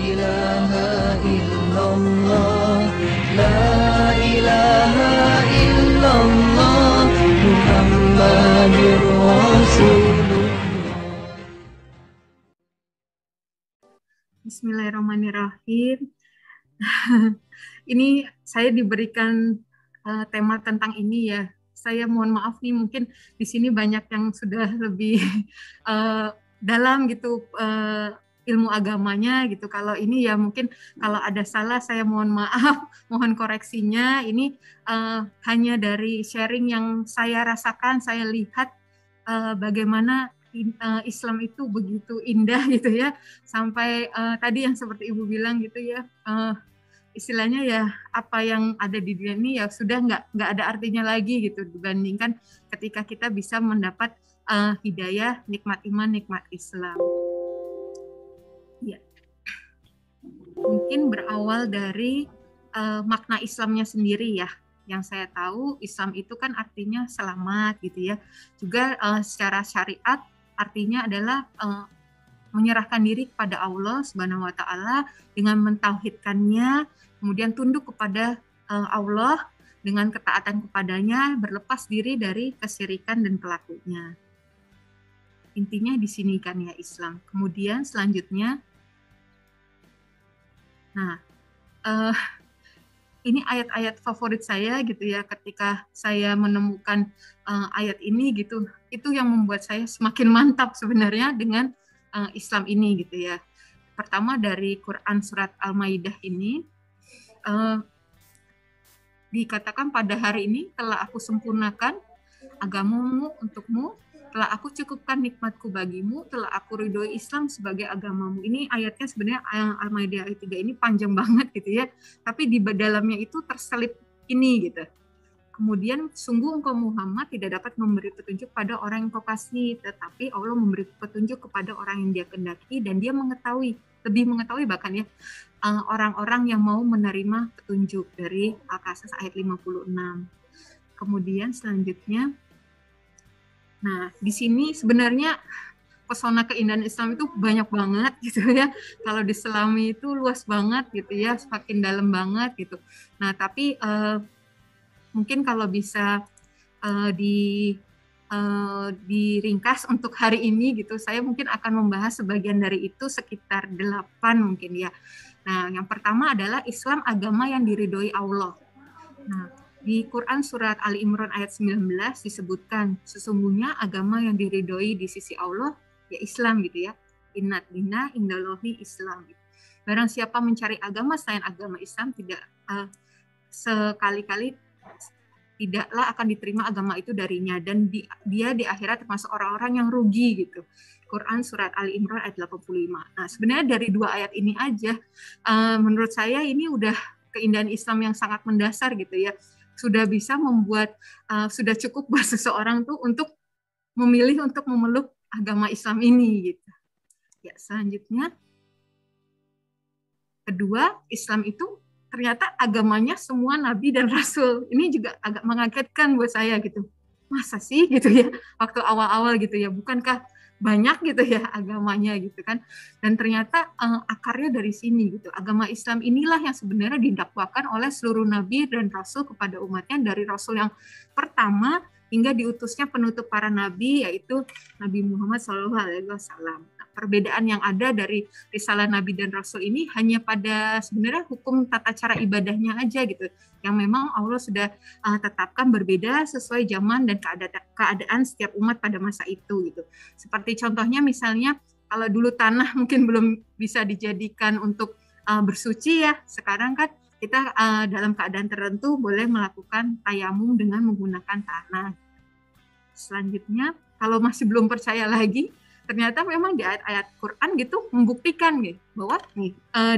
ilaha illallah, la ilaha illallah, Muhammadur Rasulullah. Bismillahirrahmanirrahim. Ini saya diberikan tema tentang ini ya. Saya mohon maaf nih, mungkin di sini banyak yang sudah lebih dalam gitu ilmu agamanya gitu. Kalau ini ya mungkin kalau ada salah saya mohon maaf, mohon koreksinya. Ini hanya dari sharing yang saya rasakan, saya lihat bagaimana Islam itu begitu indah gitu ya, sampai tadi yang seperti Ibu bilang gitu ya, istilahnya ya apa yang ada di dunia ini ya sudah nggak ada artinya lagi gitu dibandingkan ketika kita bisa mendapat hidayah, nikmat iman, nikmat Islam. Ya, mungkin berawal dari makna Islamnya sendiri ya. Yang saya tahu Islam itu kan artinya selamat gitu ya. Juga secara syariat artinya adalah menyerahkan diri kepada Allah Subhanahu wa taala dengan mentauhidkannya, kemudian tunduk kepada Allah dengan ketaatan kepadanya, berlepas diri dari kesyirikan dan pelakunya. Intinya di sini kan ya Islam. Kemudian selanjutnya, nah ini ayat-ayat favorit saya gitu ya, ketika saya menemukan ayat ini gitu, itu yang membuat saya semakin mantap sebenarnya dengan Islam ini gitu ya. Pertama dari Quran surat Al-Maidah ini dikatakan pada hari ini telah aku sempurnakan agamamu untukmu, telah aku cukupkan nikmatku bagimu, telah aku ridhoi Islam sebagai agamamu. Ini ayatnya sebenarnya Al-Maidah ayat 3 ini panjang banget gitu ya, tapi di dalamnya itu terselip ini gitu. Kemudian sungguh engkau Muhammad tidak dapat memberi petunjuk pada orang yang kau kasih, tetapi Allah memberi petunjuk kepada orang yang dia kehendaki dan dia mengetahui, lebih mengetahui bahkan ya orang-orang yang mau menerima petunjuk dari Al-Qasas ayat 56. Kemudian selanjutnya, nah di sini sebenarnya pesona keindahan Islam itu banyak banget gitu ya. Kalau diselami itu luas banget gitu ya, semakin dalam banget gitu. Nah tapi mungkin kalau bisa diringkas untuk hari ini gitu, saya mungkin akan membahas sebagian dari itu sekitar 8 mungkin ya. Nah, yang pertama adalah Islam agama yang diridhoi Allah. Nah, di Quran surat Ali Imran ayat 19 disebutkan sesungguhnya agama yang diridhoi di sisi Allah ya Islam gitu ya. Innad dina indallahi Islam. Gitu. Barang siapa mencari agama selain agama Islam tidak sekali-kali tidaklah akan diterima agama itu darinya dan dia di akhirat termasuk orang-orang yang rugi gitu. Quran surat Ali Imran ayat 85. Nah, sebenarnya dari 2 ayat ini aja menurut saya ini udah keindahan Islam yang sangat mendasar gitu ya. Sudah bisa membuat sudah cukup buat seseorang tuh untuk memilih untuk memeluk agama Islam ini gitu. Ya, selanjutnya kedua, Islam itu ternyata agamanya semua nabi dan rasul. Ini juga agak mengagetkan buat saya gitu. Masa sih gitu ya, waktu awal-awal gitu ya, bukankah banyak gitu ya agamanya gitu kan. Dan ternyata akarnya dari sini gitu. Agama Islam inilah yang sebenarnya didakwakan oleh seluruh nabi dan rasul kepada umatnya, dari rasul yang pertama hingga diutusnya penutup para nabi, yaitu Nabi Muhammad SAW. Perbedaan yang ada dari risalah Nabi dan Rasul ini hanya pada sebenarnya hukum tata cara ibadahnya aja gitu, yang memang Allah sudah tetapkan berbeda sesuai zaman dan keadaan setiap umat pada masa itu gitu. Seperti contohnya misalnya kalau dulu tanah mungkin belum bisa dijadikan untuk bersuci ya, sekarang kan kita dalam keadaan tertentu boleh melakukan tayamum dengan menggunakan tanah. Selanjutnya kalau masih belum percaya lagi, ternyata memang di ayat-ayat Quran gitu membuktikan gitu bahwa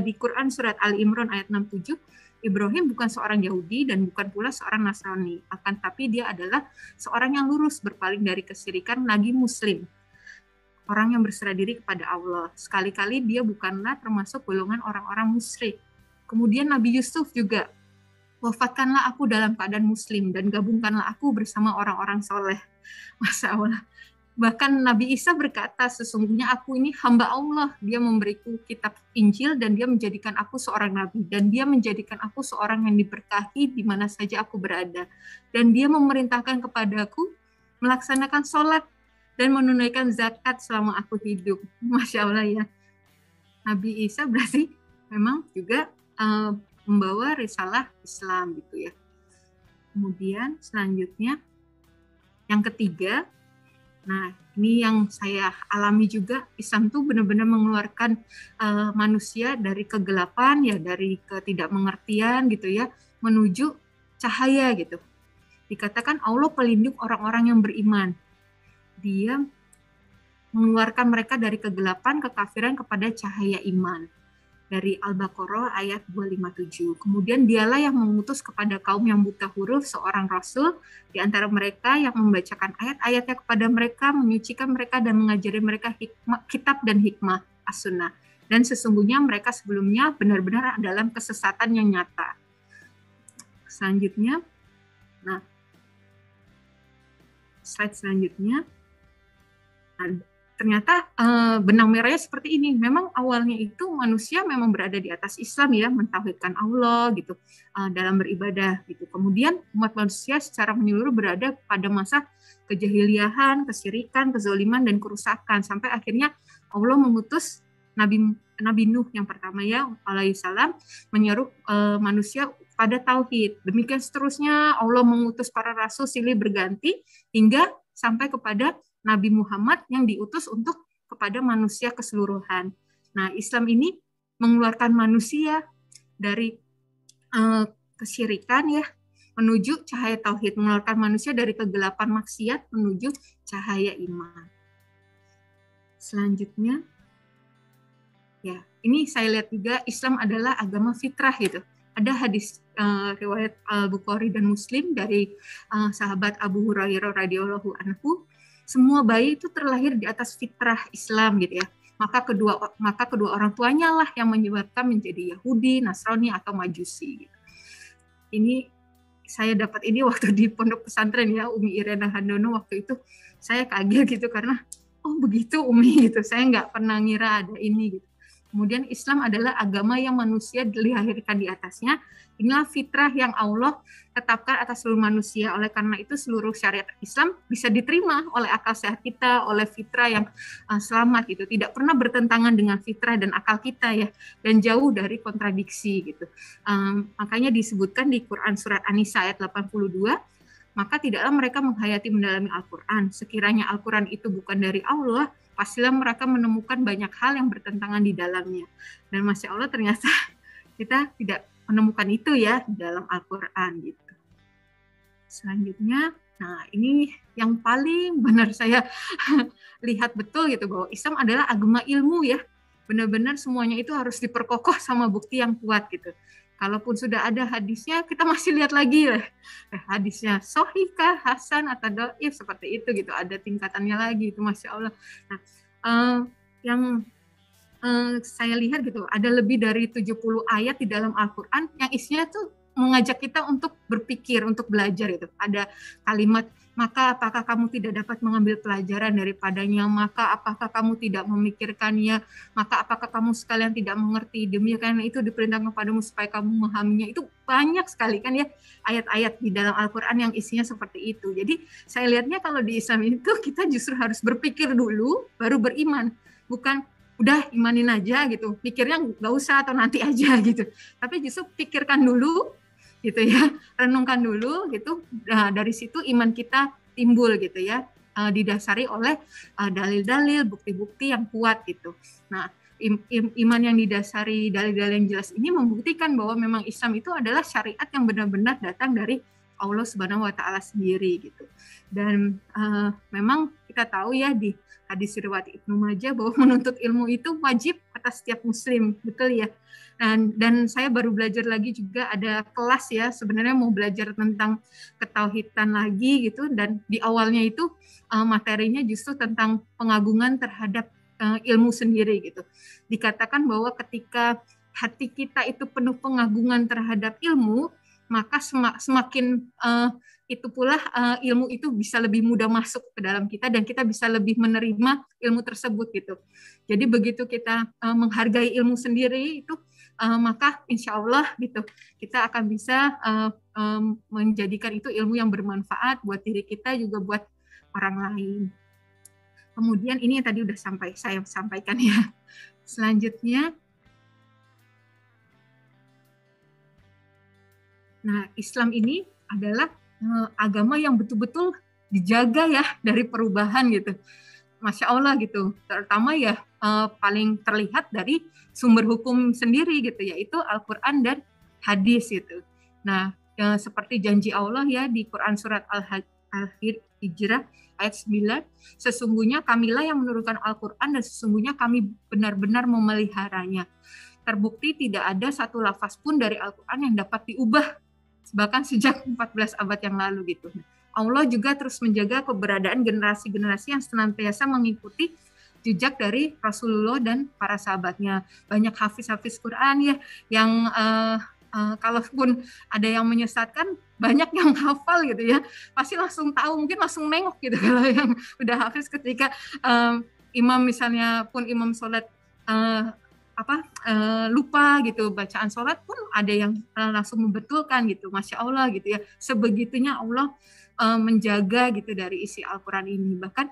di Quran surat Ali Imran ayat 67 Ibrahim bukan seorang Yahudi dan bukan pula seorang Nasrani, akan tapi dia adalah seorang yang lurus berpaling dari kesyirikan lagi Muslim, orang yang berserah diri kepada Allah. Sekali-kali dia bukanlah termasuk golongan orang-orang musyrik. Kemudian Nabi Yusuf juga, wafatkanlah aku dalam keadaan Muslim dan gabungkanlah aku bersama orang-orang soleh. Masya Allah. Bahkan Nabi Isa berkata, sesungguhnya aku ini hamba Allah. Dia memberiku kitab Injil dan dia menjadikan aku seorang nabi. Dan dia menjadikan aku seorang yang diberkahi di mana saja aku berada. Dan dia memerintahkan kepadaku melaksanakan sholat dan menunaikan zakat selama aku hidup. Masya Allah ya. Nabi Isa berarti memang juga membawa risalah Islam gitu ya. Kemudian selanjutnya yang ketiga, nah, ini yang saya alami juga, Islam tuh benar-benar mengeluarkan manusia dari kegelapan, ya dari ketidakmengertian gitu ya, menuju cahaya gitu. Dikatakan Allah pelindung orang-orang yang beriman. Dia mengeluarkan mereka dari kegelapan, kekafiran kepada cahaya iman. Dari Al-Baqarah ayat 257. Kemudian dialah yang mengutus kepada kaum yang buta huruf seorang rasul di antara mereka yang membacakan ayat-ayatnya kepada mereka, menyucikan mereka dan mengajari mereka kitab dan hikmah as-sunnah. Dan sesungguhnya mereka sebelumnya benar-benar dalam kesesatan yang nyata. Selanjutnya, nah, slide selanjutnya. Ternyata benang merahnya seperti ini. Memang awalnya itu manusia memang berada di atas Islam ya, mentauhidkan Allah gitu, dalam beribadah gitu. Kemudian umat manusia secara menyeluruh berada pada masa kejahiliahan, kesyirikan, kezaliman dan kerusakan sampai akhirnya Allah mengutus Nabi Nuh yang pertama ya, alaihissalam, menyeru manusia pada tauhid. Demikian seterusnya Allah mengutus para rasul silih berganti hingga sampai kepada Nabi Muhammad yang diutus untuk kepada manusia keseluruhan. Nah, Islam ini mengeluarkan manusia dari kesyirikan ya, menuju cahaya tauhid, mengeluarkan manusia dari kegelapan maksiat menuju cahaya iman. Selanjutnya, ya, ini saya lihat juga Islam adalah agama fitrah gitu. Ada hadis riwayat Al-Bukhari dan Muslim dari sahabat Abu Hurairah radhiyallahu anhu, semua bayi itu terlahir di atas fitrah Islam gitu ya. Maka kedua orang tuanya lah yang menyebabkan menjadi Yahudi, Nasrani atau Majusi gitu. Ini saya dapat ini waktu di pondok pesantren ya, Umi Irena Handono, waktu itu saya kaget gitu karena oh begitu Umi gitu. Saya nggak pernah ngira ada ini gitu. Kemudian Islam adalah agama yang manusia dilahirkan di atasnya. Inilah fitrah yang Allah tetapkan atas seluruh manusia. Oleh karena itu seluruh syariat Islam bisa diterima oleh akal sehat kita, oleh fitrah yang selamat gitu. Tidak pernah bertentangan dengan fitrah dan akal kita ya, dan jauh dari kontradiksi gitu. Makanya disebutkan di Quran surat An-Nisa ayat 82, maka tidaklah mereka menghayati mendalami Al-Quran. Sekiranya Al-Quran itu bukan dari Allah, pastilah mereka menemukan banyak hal yang bertentangan di dalamnya. Dan Masya Allah ternyata kita tidak menemukan itu ya di dalam Al-Quran gitu. Selanjutnya, nah ini yang paling benar saya lihat betul gitu, bahwa Islam adalah agama ilmu ya. Benar-benar semuanya itu harus diperkokoh sama bukti yang kuat gitu. Kalaupun sudah ada hadisnya, kita masih lihat lagi lah. Hadisnya sahihkah, hasan, atau dhaif, seperti itu gitu. Ada tingkatannya lagi, itu Masya Allah. Nah, yang saya lihat gitu, ada lebih dari 70 ayat di dalam Al-Quran yang isinya tuh mengajak kita untuk berpikir, untuk belajar itu. Ada kalimat, maka apakah kamu tidak dapat mengambil pelajaran daripadanya, maka apakah kamu tidak memikirkannya, maka apakah kamu sekalian tidak mengerti, demikian itu diperintahkan kepadamu supaya kamu memahaminya. Itu banyak sekali kan ya ayat-ayat di dalam Al-Quran yang isinya seperti itu. Jadi saya lihatnya kalau di Islam itu kita justru harus berpikir dulu baru beriman, bukan udah imanin aja gitu, pikirnya nggak usah atau nanti aja gitu, tapi justru pikirkan dulu gitu ya, renungkan dulu gitu. Nah, dari situ iman kita timbul gitu ya, didasari oleh dalil-dalil, bukti-bukti yang kuat gitu. Nah, iman yang didasari dalil-dalil yang jelas ini membuktikan bahwa memang Islam itu adalah syariat yang benar-benar datang dari Allah Subhanahu wa Ta'ala sendiri gitu. Dan memang kita tahu ya di hadis riwayat Ibnu Majah bahwa menuntut ilmu itu wajib atas setiap muslim, betul ya. Dan saya baru belajar lagi juga, ada kelas ya, sebenarnya mau belajar tentang ketauhidan lagi gitu, dan di awalnya itu materinya justru tentang pengagungan terhadap ilmu sendiri gitu. Dikatakan bahwa ketika hati kita itu penuh pengagungan terhadap ilmu, maka semakin itu pula ilmu itu bisa lebih mudah masuk ke dalam kita dan kita bisa lebih menerima ilmu tersebut gitu. Jadi begitu kita menghargai ilmu sendiri itu maka insya Allah gitu kita akan bisa menjadikan itu ilmu yang bermanfaat buat diri kita juga buat orang lain. Kemudian ini yang tadi udah saya sampaikan ya. Selanjutnya, nah Islam ini adalah agama yang betul-betul dijaga ya dari perubahan gitu. Masya Allah gitu. Terutama ya paling terlihat dari sumber hukum sendiri gitu, yaitu Al-Quran dan hadis gitu. Nah, seperti janji Allah ya di Quran surat Al-Hijrah ayat 9, sesungguhnya kamilah yang menurunkan Al-Quran dan sesungguhnya kami benar-benar memeliharanya. Terbukti tidak ada satu lafaz pun dari Al-Quran yang dapat diubah bahkan sejak 14 abad yang lalu gitu. Allah juga terus menjaga keberadaan generasi-generasi yang senantiasa mengikuti jejak dari Rasulullah dan para sahabatnya. Banyak hafiz-hafiz Quran ya yang kalaupun ada yang menyesatkan, banyak yang hafal gitu ya, pasti langsung tahu, mungkin langsung nengok gitu kalau yang udah hafiz ketika imam misalnya pun imam sholat lupa gitu bacaan sholat pun ada yang langsung membetulkan gitu. Masya Allah gitu ya, sebegitunya Allah menjaga gitu dari isi Al-Quran ini. Bahkan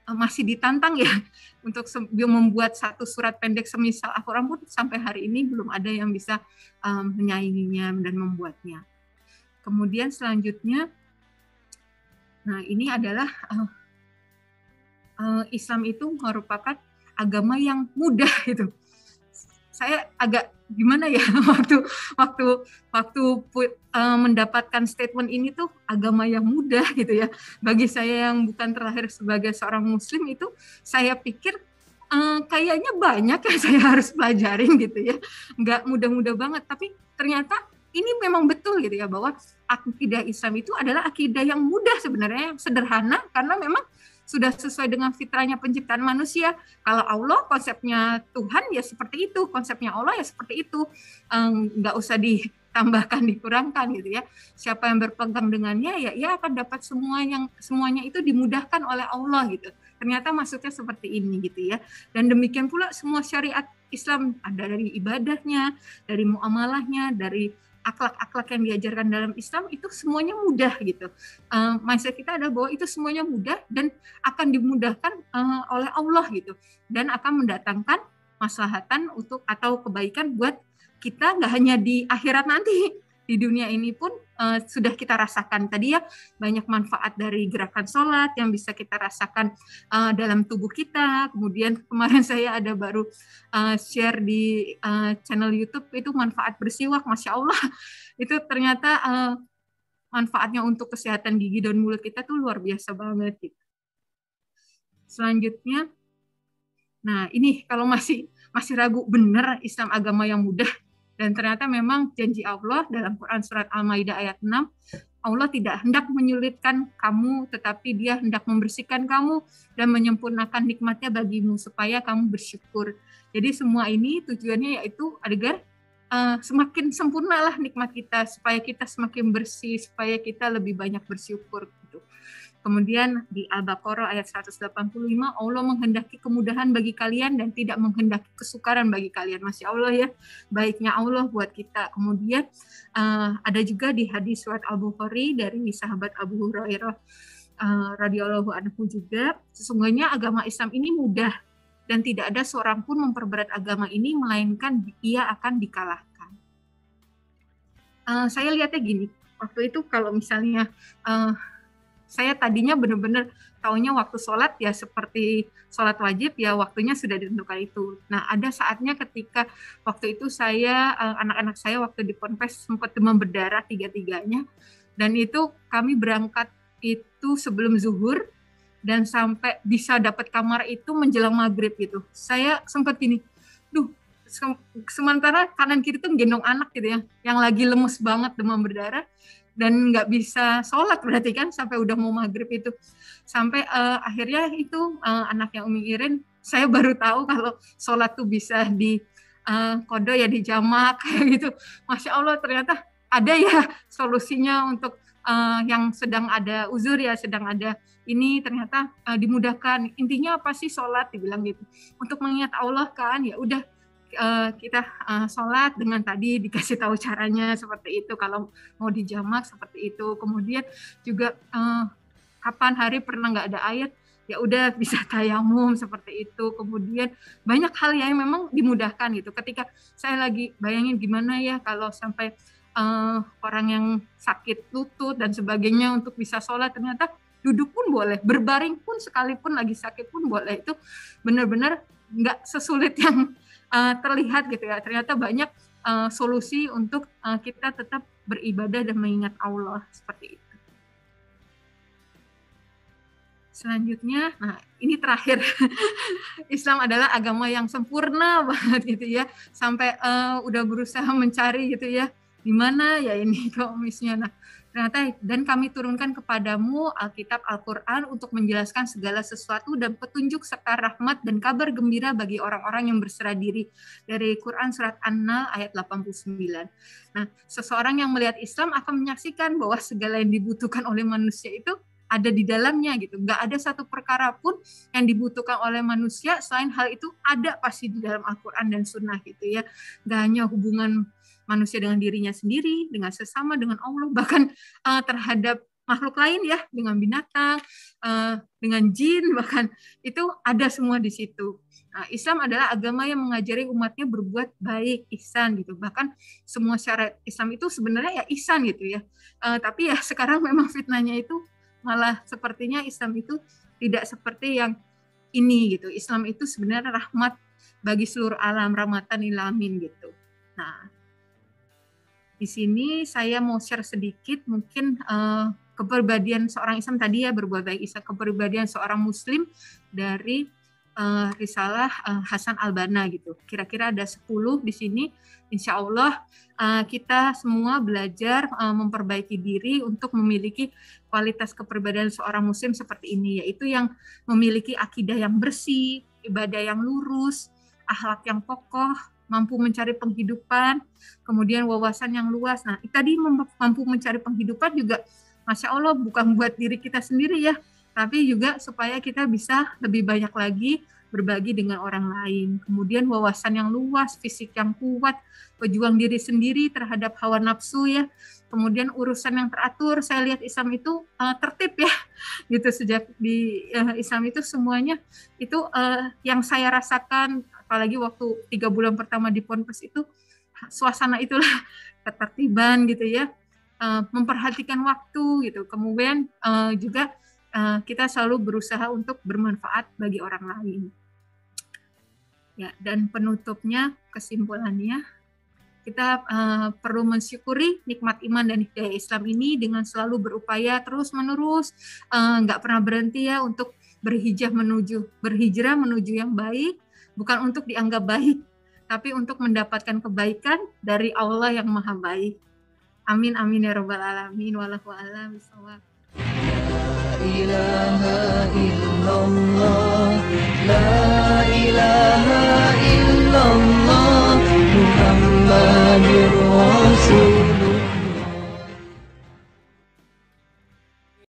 masih ditantang ya untuk membuat satu surat pendek semisal Al-Quran pun sampai hari ini belum ada yang bisa menyainginya dan membuatnya. Kemudian selanjutnya, nah ini adalah Islam itu merupakan agama yang mudah gitu. Saya agak gimana ya waktu mendapatkan statement ini tuh agama yang mudah gitu ya. Bagi saya yang bukan terlahir sebagai seorang muslim itu saya pikir kayaknya banyak yang saya harus pelajarin gitu ya. Nggak mudah-mudah banget, tapi ternyata ini memang betul gitu ya bahwa akidah Islam itu adalah akidah yang mudah sebenarnya, yang sederhana karena memang sudah sesuai dengan fitrahnya penciptaan manusia. Kalau Allah konsepnya Tuhan ya seperti itu, konsepnya Allah ya seperti itu, nggak usah ditambahkan dikurangkan gitu ya. Siapa yang berpegang dengannya ya ia akan dapat semuanya itu dimudahkan oleh Allah gitu. Ternyata maksudnya seperti ini gitu ya. Dan demikian pula semua syariat Islam ada dari ibadahnya, dari muamalahnya, dari akhlak-akhlak yang diajarkan dalam Islam itu semuanya mudah gitu. Mindset kita adalah bahwa itu semuanya mudah dan akan dimudahkan oleh Allah gitu, dan akan mendatangkan maslahatan untuk atau kebaikan buat kita nggak hanya di akhirat nanti, di dunia ini pun sudah kita rasakan tadi ya, banyak manfaat dari gerakan sholat yang bisa kita rasakan dalam tubuh kita. Kemudian kemarin saya ada baru share di channel YouTube itu manfaat bersiwak, Masya Allah itu ternyata manfaatnya untuk kesehatan gigi dan mulut kita tuh luar biasa banget gitu. Selanjutnya, nah ini kalau masih ragu benar Islam agama yang mudah. Dan ternyata memang janji Allah dalam Quran surat Al-Maidah ayat 6, Allah tidak hendak menyulitkan kamu, tetapi Dia hendak membersihkan kamu dan menyempurnakan nikmatnya bagimu supaya kamu bersyukur. Jadi semua ini tujuannya yaitu agar semakin sempurnalah nikmat kita, supaya kita semakin bersih, supaya kita lebih banyak bersyukur gitu. Kemudian di Al-Baqarah ayat 185, Allah menghendaki kemudahan bagi kalian dan tidak menghendaki kesukaran bagi kalian. Masya Allah ya, baiknya Allah buat kita. Kemudian ada juga di hadis surat Al-Bukhari dari sahabat Abu Hurairah radhiyallahu anhu juga, sesungguhnya agama Islam ini mudah dan tidak ada seorang pun memperberat agama ini melainkan ia akan dikalahkan. Saya lihatnya gini, waktu itu kalau misalnya saya tadinya benar-benar taunya waktu sholat ya seperti sholat wajib ya waktunya sudah ditentukan itu. Nah ada saatnya ketika waktu itu saya, anak-anak saya waktu di Ponpes sempat demam berdarah tiga-tiganya, dan itu kami berangkat itu sebelum zuhur dan sampai bisa dapat kamar itu menjelang maghrib gitu. Saya sempat gini, sementara kanan kiri tuh gendong anak gitu ya, yang lagi lemes banget demam berdarah, dan nggak bisa sholat berarti kan sampai udah mau maghrib itu. Sampai akhirnya itu anaknya Umi Irin, saya baru tahu kalau sholat tuh bisa di kodo ya, di jamak kayak gitu. Masya Allah ternyata ada ya solusinya untuk yang sedang ada uzur ya, sedang ada ini ternyata dimudahkan. Intinya apa sih sholat, dibilang gitu. Untuk mengingat Allah kan, ya udah kita sholat dengan tadi dikasih tahu caranya seperti itu. Kalau mau dijamak seperti itu. Kemudian juga kapan hari pernah nggak ada ayat, ya udah bisa tayamum seperti itu. Kemudian banyak hal yang memang dimudahkan gitu. Ketika saya lagi bayangin gimana ya kalau sampai orang yang sakit lutut dan sebagainya untuk bisa sholat, ternyata duduk pun boleh, berbaring pun sekalipun lagi sakit pun boleh. Itu benar-benar nggak sesulit yang terlihat gitu ya. Ternyata banyak solusi untuk kita tetap beribadah dan mengingat Allah seperti itu. Selanjutnya, nah ini terakhir, Islam adalah agama yang sempurna banget gitu ya, sampai udah berusaha mencari gitu ya, di mana ya ini komisnya. Nah, ternyata dan kami turunkan kepadamu Alkitab Al-Quran untuk menjelaskan segala sesuatu dan petunjuk serta rahmat dan kabar gembira bagi orang-orang yang berserah diri. Dari Quran Surat An-Nahl ayat 89. Nah, seseorang yang melihat Islam akan menyaksikan bahwa segala yang dibutuhkan oleh manusia itu ada di dalamnya gitu. Nggak ada satu perkara pun yang dibutuhkan oleh manusia selain hal itu ada pasti di dalam Al-Quran dan Sunnah gitu ya. Nggak hanya hubungan manusia dengan dirinya sendiri, dengan sesama, dengan Allah, bahkan terhadap makhluk lain ya, dengan binatang, dengan jin, bahkan itu ada semua di situ. Nah, Islam adalah agama yang mengajari umatnya berbuat baik, ihsan gitu. Bahkan semua syariat Islam itu sebenarnya ya ihsan gitu ya. Tapi ya sekarang memang fitnahnya itu malah sepertinya Islam itu tidak seperti yang ini gitu. Islam itu sebenarnya rahmat bagi seluruh alam, rahmatan lil alamin gitu. Nah, di sini saya mau share sedikit mungkin kepribadian seorang Islam tadi ya, berbuat baik Islam, kepribadian seorang Muslim dari Risalah Hasan Al-Banna gitu. Kira-kira ada 10 di sini. Insya Allah kita semua belajar memperbaiki diri untuk memiliki kualitas kepribadian seorang Muslim seperti ini, yaitu yang memiliki akidah yang bersih, ibadah yang lurus, akhlak yang kokoh, mampu mencari penghidupan, kemudian wawasan yang luas. Nah, tadi mampu mencari penghidupan juga, Masya Allah, bukan buat diri kita sendiri ya, tapi juga supaya kita bisa lebih banyak lagi berbagi dengan orang lain. Kemudian wawasan yang luas, fisik yang kuat, pejuang diri sendiri terhadap hawa nafsu ya. Kemudian urusan yang teratur. Saya lihat Islam itu tertib ya. Gitu, sejak di Islam itu semuanya itu yang saya rasakan, apalagi waktu 3 bulan pertama di Ponpes itu, suasana itulah ketertiban gitu ya. Memperhatikan waktu gitu. Kemudian juga kita selalu berusaha untuk bermanfaat bagi orang lain. Ya, dan penutupnya, kesimpulannya, kita perlu mensyukuri nikmat iman dan hidayah Islam ini dengan selalu berupaya terus-menerus, nggak pernah berhenti ya untuk berhijrah menuju yang baik, bukan untuk dianggap baik, tapi untuk mendapatkan kebaikan dari Allah yang Maha Baik. Amin amin ya rabbal alamin. Wallahu a'lam bishawab. La ilaha illallah, la ilaha